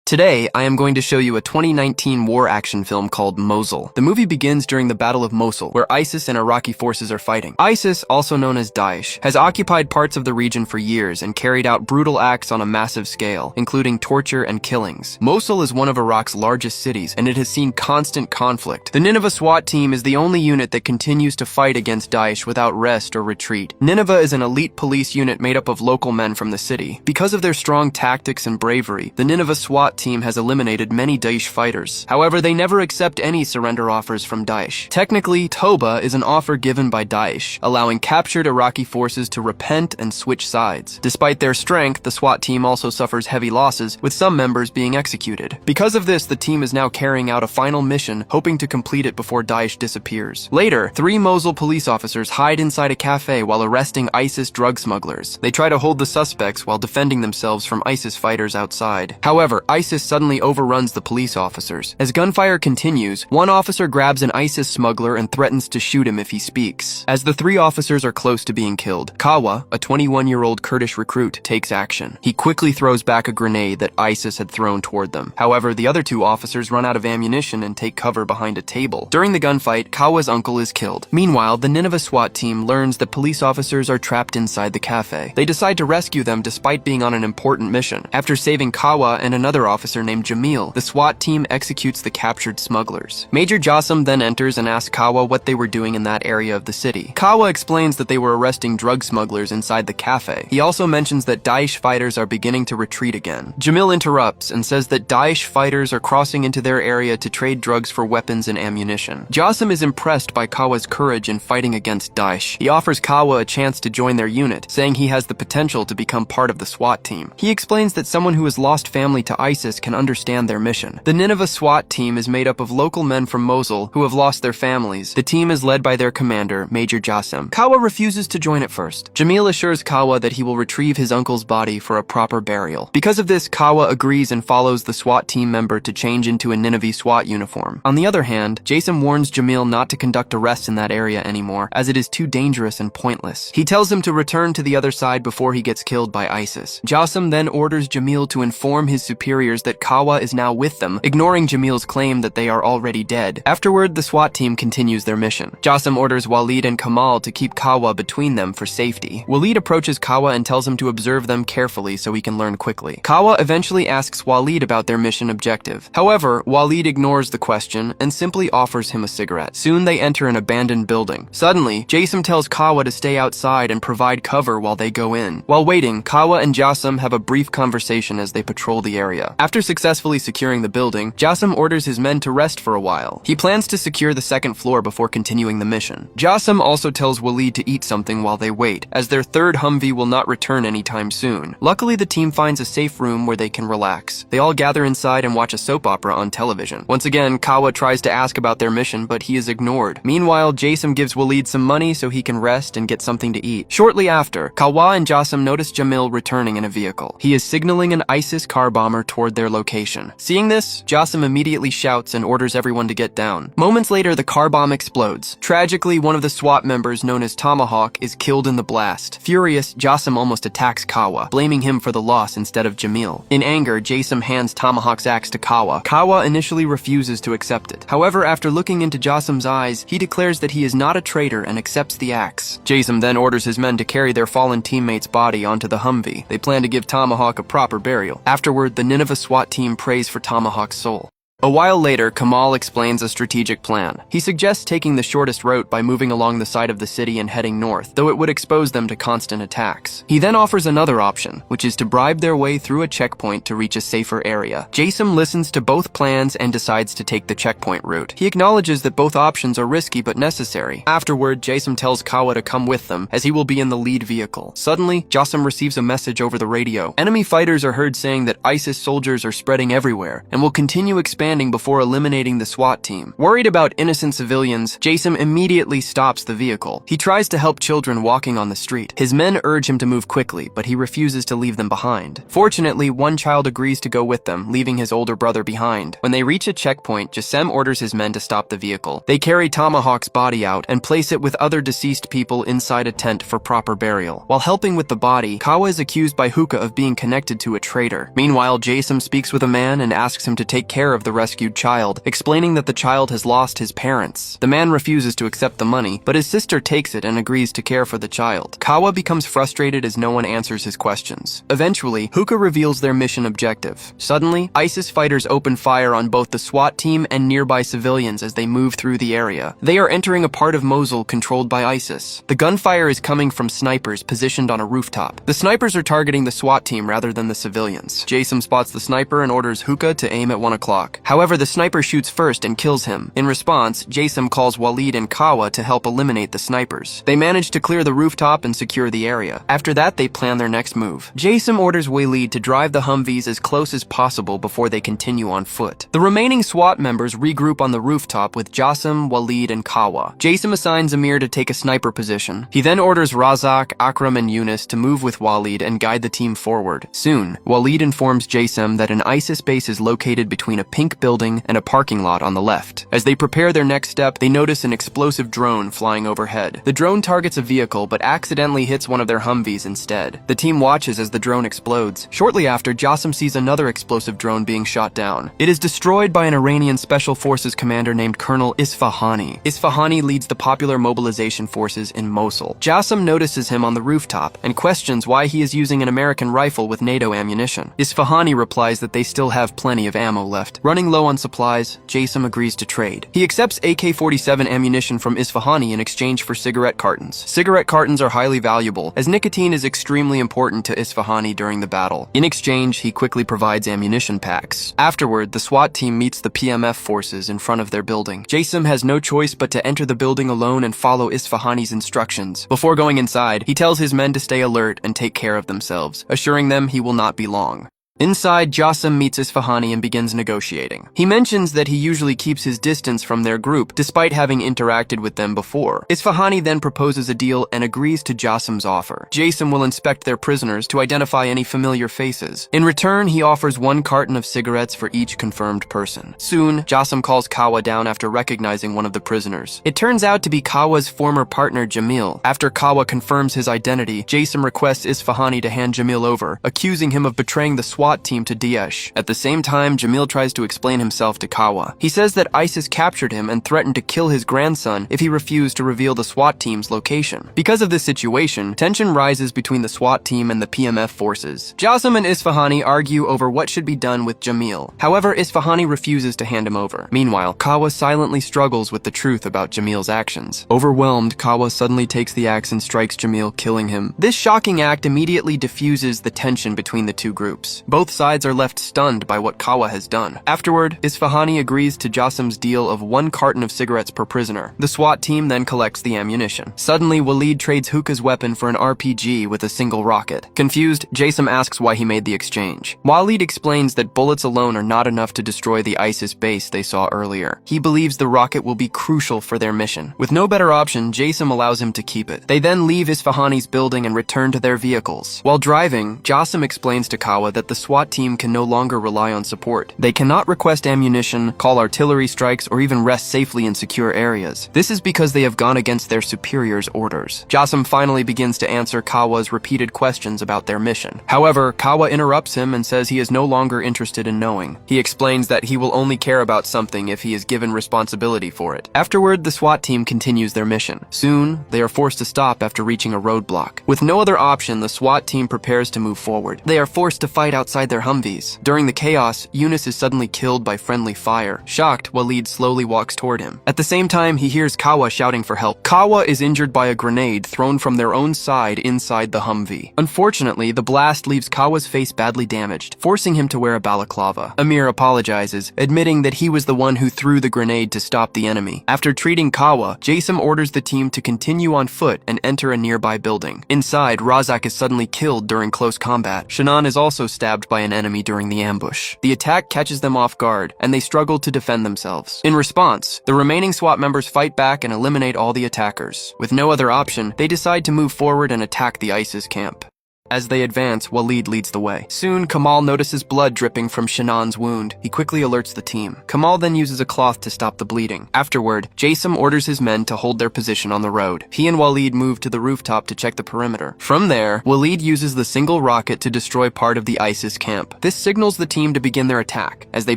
Today, I am going to show you a 2019 war action film called Mosul. The movie begins during the Battle of Mosul, where ISIS and Iraqi forces are fighting. ISIS, also known as Daesh, has occupied parts of the region for years and carried out brutal acts on a massive scale, including torture and killings. Mosul is one of Iraq's largest cities, and it has seen constant conflict. The Nineveh SWAT team is the only unit that continues to fight against Daesh without rest or retreat. Nineveh is an elite police unit made up of local men from the city. Because of their strong tactics and bravery, the Nineveh SWAT team has eliminated many Daesh fighters. However, they never accept any surrender offers from Daesh. Technically, Toba is an offer given by Daesh, allowing captured Iraqi forces to repent and switch sides. Despite their strength, the SWAT team also suffers heavy losses, with some members being executed. Because of this, the team is now carrying out a final mission, hoping to complete it before Daesh disappears. Later, 3 Mosul police officers hide inside a cafe while arresting ISIS drug smugglers. They try to hold the suspects while defending themselves from ISIS fighters outside. However, ISIS suddenly overruns the police officers. As gunfire continues, one officer grabs an ISIS smuggler and threatens to shoot him if he speaks. As the 3 officers are close to being killed, Kawa, a 21-year-old Kurdish recruit, takes action. He quickly throws back a grenade that ISIS had thrown toward them. However, the other 2 officers run out of ammunition and take cover behind a table. During the gunfight, Kawa's uncle is killed. Meanwhile, the Nineveh SWAT team learns that police officers are trapped inside the cafe. They decide to rescue them despite being on an important mission. After saving Kawa and another officer named Jamil, the SWAT team executes the captured smugglers. Major Jassim then enters and asks Kawa what they were doing in that area of the city. Kawa explains that they were arresting drug smugglers inside the cafe. He also mentions that Daesh fighters are beginning to retreat again. Jamil interrupts and says that Daesh fighters are crossing into their area to trade drugs for weapons and ammunition. Jassim is impressed by Kawa's courage in fighting against Daesh. He offers Kawa a chance to join their unit, saying he has the potential to become part of the SWAT team. He explains that someone who has lost family to ISIS can understand their mission. The Nineveh SWAT team is made up of local men from Mosul who have lost their families. The team is led by their commander, Major Jassim. Kawa refuses to join at first. Jamil assures Kawa that he will retrieve his uncle's body for a proper burial. Because of this, Kawa agrees and follows the SWAT team member to change into a Nineveh SWAT uniform. On the other hand, Jassim warns Jamil not to conduct arrests in that area anymore, as it is too dangerous and pointless. He tells him to return to the other side before he gets killed by ISIS. Jassim then orders Jamil to inform his superiors that Kawa is now with them, ignoring Jamil's claim that they are already dead. Afterward, the SWAT team continues their mission. Jassim orders Walid and Kamal to keep Kawa between them for safety. Walid approaches Kawa and tells him to observe them carefully so he can learn quickly. Kawa eventually asks Walid about their mission objective. However, Walid ignores the question and simply offers him a cigarette. Soon they enter an abandoned building. Suddenly, Jassim tells Kawa to stay outside and provide cover while they go in. While waiting, Kawa and Jassim have a brief conversation as they patrol the area. After successfully securing the building, Jassim orders his men to rest for a while. He plans to secure the 2nd floor before continuing the mission. Jassim also tells Walid to eat something while they wait, as their 3rd Humvee will not return anytime soon. Luckily, the team finds a safe room where they can relax. They all gather inside and watch a soap opera on television. Once again, Kawa tries to ask about their mission, but he is ignored. Meanwhile, Jassim gives Walid some money so he can rest and get something to eat. Shortly after, Kawa and Jassim notice Jamil returning in a vehicle. He is signaling an ISIS car bomber toward their location. Seeing this, Jassim immediately shouts and orders everyone to get down. Moments later, the car bomb explodes. Tragically, one of the SWAT members, known as Tomahawk, is killed in the blast. Furious, Jassim almost attacks Kawa, blaming him for the loss instead of Jamil. In anger, Jassim hands Tomahawk's axe to Kawa. Kawa initially refuses to accept it. However, after looking into Jassim's eyes, he declares that he is not a traitor and accepts the axe. Jassim then orders his men to carry their fallen teammate's body onto the Humvee. They plan to give Tomahawk a proper burial. Afterward, the Nineveh SWAT team prays for Tomahawk's soul. A while later, Kamal explains a strategic plan. He suggests taking the shortest route by moving along the side of the city and heading north, though it would expose them to constant attacks. He then offers another option, which is to bribe their way through a checkpoint to reach a safer area. Jassim listens to both plans and decides to take the checkpoint route. He acknowledges that both options are risky but necessary. Afterward, Jassim tells Kawa to come with them, as he will be in the lead vehicle. Suddenly, Jassim receives a message over the radio. Enemy fighters are heard saying that ISIS soldiers are spreading everywhere and will continue expanding expanding before eliminating the SWAT team. Worried about innocent civilians, Jason immediately stops the vehicle. He tries to help children walking on the street. His men urge him to move quickly, but he refuses to leave them behind. Fortunately, one child agrees to go with them, leaving his older brother behind. When they reach a checkpoint, Jason orders his men to stop the vehicle. They carry Tomahawk's body out and place it with other deceased people inside a tent for proper burial. While helping with the body, Kawa is accused by Hookah of being connected to a traitor. Meanwhile, Jason speaks with a man and asks him to take care of the rescued child, explaining that the child has lost his parents. The man refuses to accept the money, but his sister takes it and agrees to care for the child. Kawa becomes frustrated as no one answers his questions. Eventually, Hookah reveals their mission objective. Suddenly, ISIS fighters open fire on both the SWAT team and nearby civilians as they move through the area. They are entering a part of Mosul controlled by ISIS. The gunfire is coming from snipers positioned on a rooftop. The snipers are targeting the SWAT team rather than the civilians. Jason spots the sniper and orders Hookah to aim at 1 o'clock. However, the sniper shoots first and kills him. In response, Jason calls Walid and Kawa to help eliminate the snipers. They manage to clear the rooftop and secure the area. After that, they plan their next move. Jason orders Walid to drive the Humvees as close as possible before they continue on foot. The remaining SWAT members regroup on the rooftop with Jassim, Walid, and Kawa. Jason assigns Amir to take a sniper position. He then orders Razak, Akram, and Yunus to move with Walid and guide the team forward. Soon, Walid informs Jason that an ISIS base is located between a pink building and a parking lot on the left. As they prepare their next step, they notice an explosive drone flying overhead. The drone targets a vehicle but accidentally hits one of their Humvees instead. The team watches as the drone explodes. Shortly after, Jassim sees another explosive drone being shot down. It is destroyed by an Iranian Special Forces commander named Colonel Isfahani. Isfahani leads the popular mobilization forces in Mosul. Jassim notices him on the rooftop and questions why he is using an American rifle with NATO ammunition. Isfahani replies that they still have plenty of ammo left. Running low on supplies, Jason agrees to trade. He accepts AK-47 ammunition from Isfahani in exchange for cigarette cartons. Cigarette cartons are highly valuable, as nicotine is extremely important to Isfahani during the battle. In exchange, he quickly provides ammunition packs. Afterward, the SWAT team meets the PMF forces in front of their building. Jason has no choice but to enter the building alone and follow Isfahani's instructions. Before going inside, he tells his men to stay alert and take care of themselves, assuring them he will not be long. Inside, Jassim meets Isfahani and begins negotiating. He mentions that he usually keeps his distance from their group, despite having interacted with them before. Isfahani then proposes a deal and agrees to Jassim's offer. Jason will inspect their prisoners to identify any familiar faces. In return, he offers 1 carton of cigarettes for each confirmed person. Soon, Jassim calls Kawa down after recognizing one of the prisoners. It turns out to be Kawa's former partner, Jamil. After Kawa confirms his identity, Jason requests Isfahani to hand Jamil over, accusing him of betraying the SWAT team to Daesh. At the same time, Jamil tries to explain himself to Kawa. He says that ISIS captured him and threatened to kill his grandson if he refused to reveal the SWAT team's location. Because of this situation, tension rises between the SWAT team and the PMF forces. Jassim and Isfahani argue over what should be done with Jamil. However, Isfahani refuses to hand him over. Meanwhile, Kawa silently struggles with the truth about Jamil's actions. Overwhelmed, Kawa suddenly takes the axe and strikes Jamil, killing him. This shocking act immediately diffuses the tension between the two groups. Both sides are left stunned by what Kawa has done. Afterward, Isfahani agrees to Jassim's deal of 1 carton of cigarettes per prisoner. The SWAT team then collects the ammunition. Suddenly, Walid trades Hookah's weapon for an RPG with a single rocket. Confused, Jason asks why he made the exchange. Walid explains that bullets alone are not enough to destroy the ISIS base they saw earlier. He believes the rocket will be crucial for their mission. With no better option, Jason allows him to keep it. They then leave Isfahani's building and return to their vehicles. While driving, Jassim explains to Kawa that the SWAT team can no longer rely on support. They cannot request ammunition, call artillery strikes, or even rest safely in secure areas. This is because they have gone against their superiors' orders. Jassim finally begins to answer Kawa's repeated questions about their mission. However, Kawa interrupts him and says he is no longer interested in knowing. He explains that he will only care about something if he is given responsibility for it. Afterward, the SWAT team continues their mission. Soon, they are forced to stop after reaching a roadblock. With no other option, the SWAT team prepares to move forward. They are forced to fight outside their Humvees. During the chaos, Yunus is suddenly killed by friendly fire. Shocked, Walid slowly walks toward him. At the same time, he hears Kawa shouting for help. Kawa is injured by a grenade thrown from their own side inside the Humvee. Unfortunately, the blast leaves Kawa's face badly damaged, forcing him to wear a balaclava. Amir apologizes, admitting that he was the one who threw the grenade to stop the enemy. After treating Kawa, Jason orders the team to continue on foot and enter a nearby building. Inside, Razak is suddenly killed during close combat. Shannon is also stabbed grabbed by an enemy during the ambush. The attack catches them off guard, and they struggle to defend themselves. In response, the remaining SWAT members fight back and eliminate all the attackers. With no other option, they decide to move forward and attack the ISIS camp. As they advance, Walid leads the way. Soon, Kamal notices blood dripping from Shanan's wound. He quickly alerts the team. Kamal then uses a cloth to stop the bleeding. Afterward, Jason orders his men to hold their position on the road. He and Walid move to the rooftop to check the perimeter. From there, Walid uses the single rocket to destroy part of the ISIS camp. This signals the team to begin their attack. As they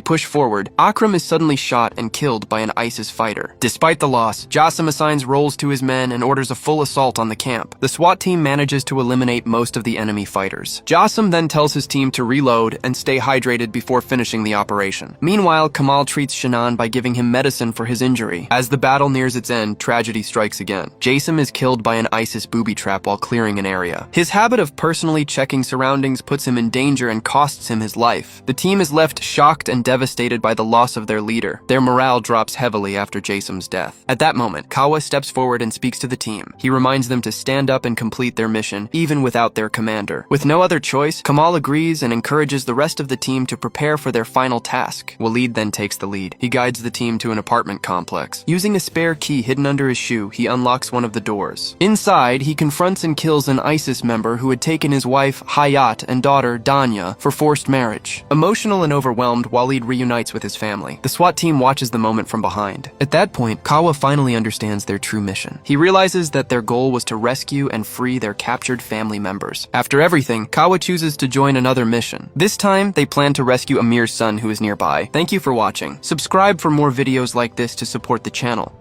push forward, Akram is suddenly shot and killed by an ISIS fighter. Despite the loss, Jassim assigns roles to his men and orders a full assault on the camp. The SWAT team manages to eliminate most of the enemy fighters. Jassim then tells his team to reload and stay hydrated before finishing the operation. Meanwhile, Kamal treats Shanan by giving him medicine for his injury. As the battle nears its end, tragedy strikes again. Jassim is killed by an ISIS booby trap while clearing an area. His habit of personally checking surroundings puts him in danger and costs him his life. The team is left shocked and devastated by the loss of their leader. Their morale drops heavily after Jassim's death. At that moment, Kawa steps forward and speaks to the team. He reminds them to stand up and complete their mission, even without their commander. With no other choice, Kamal agrees and encourages the rest of the team to prepare for their final task. Walid then takes the lead. He guides the team to an apartment complex. Using a spare key hidden under his shoe, he unlocks one of the doors. Inside, he confronts and kills an ISIS member who had taken his wife, Hayat, and daughter, Danya, for forced marriage. Emotional and overwhelmed, Walid reunites with his family. The SWAT team watches the moment from behind. At that point, Kawa finally understands their true mission. He realizes that their goal was to rescue and free their captured family members. After everything, Kawa chooses to join another mission. This time, they plan to rescue Amir's son who is nearby. Thank you for watching. Subscribe for more videos like this to support the channel.